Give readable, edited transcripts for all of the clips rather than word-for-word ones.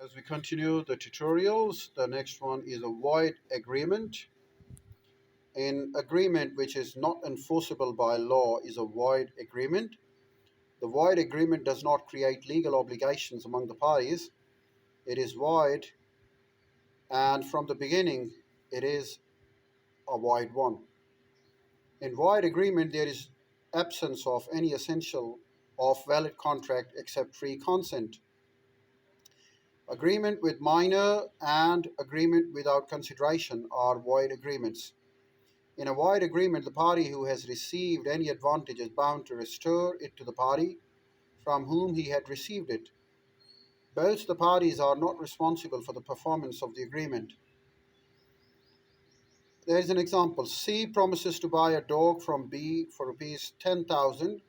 As we continue the tutorials, the next one is a void agreement. An agreement which is not enforceable by law is a void agreement. The void agreement does not create legal obligations among the parties. It is void, and from the beginning, it is a void one. In void agreement, there is absence of any essential of valid contract except free consent. Agreement with minor and agreement without consideration are void agreements. In a void agreement, the party who has received any advantage is bound to restore it to the party from whom he had received it. Both the parties are not responsible for the performance of the agreement. There is an example. C promises to buy a dog from B for rupees 10,000.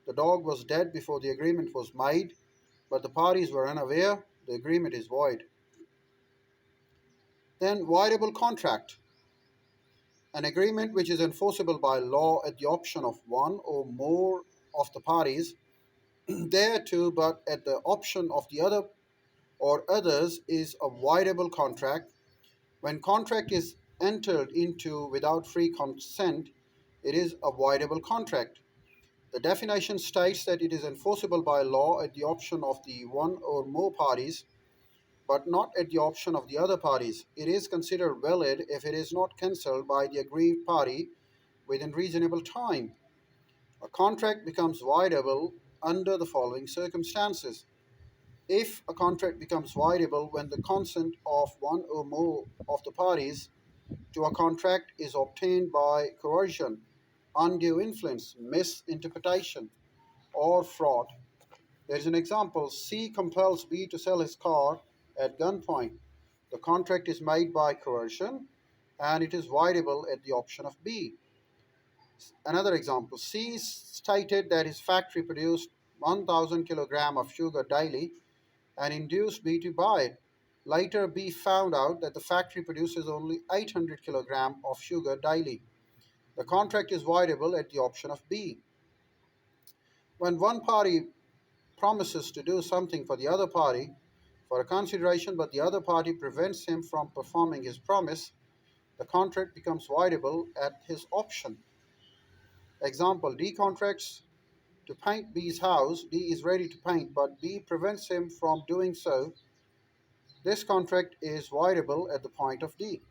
The dog was dead before the agreement was made, but the parties were unaware. The agreement is void. Then, voidable contract. An agreement which is enforceable by law at the option of one or more of the parties, thereto, but at the option of the other or others, is a voidable contract. When contract is entered into without free consent, it is a voidable contract. The definition states that it is enforceable by law at the option of the one or more parties, but not at the option of the other parties. It is considered valid if it is not cancelled by the aggrieved party within reasonable time. A contract becomes voidable under the following circumstances. If a contract becomes voidable when the consent of one or more of the parties to a contract is obtained by coercion, undue influence, misinterpretation, or fraud. There is an example. C compels B to sell his car at gunpoint. The contract is made by coercion and it is voidable at the option of B. Another example. C stated that his factory produced 1000 kilograms of sugar daily and induced B to buy it. Later, B found out that the factory produces only 800 kilograms of sugar daily. The contract is voidable at the option of B. When one party promises to do something for the other party for a consideration, but the other party prevents him from performing his promise, the contract becomes voidable at his option. Example, D contracts to paint B's house. D is ready to paint, but B prevents him from doing so. This contract is voidable at the point of D.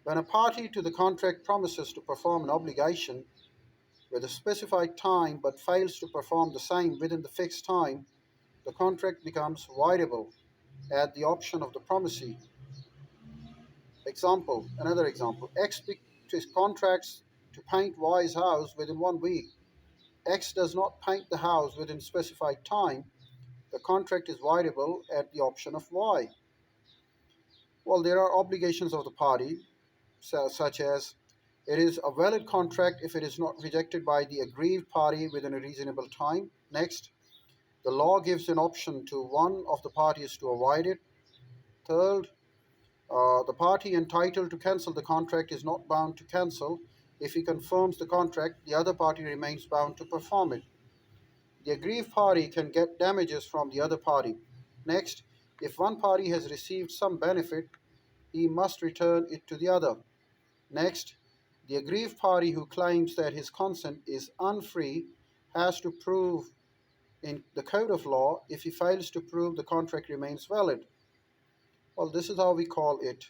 When a party to the contract promises to perform an obligation with a specified time but fails to perform the same within the fixed time, the contract becomes voidable at the option of the promisee. Another example. X contracts to paint Y's house within 1 week. X does not paint the house within specified time. The contract is voidable at the option of Y. Well, there are obligations of the party, such as it is a valid contract if it is not rejected by the aggrieved party within a reasonable time. Next, the law gives an option to one of the parties to avoid it. Third, the party entitled to cancel the contract is not bound to cancel. If he confirms the contract, the other party remains bound to perform it. The aggrieved party can get damages from the other party. Next, if one party has received some benefit, he must return it to the other. Next, the aggrieved party who claims that his consent is unfree has to prove in the code of law. If he fails to prove, the contract remains valid. Well, this is how we call it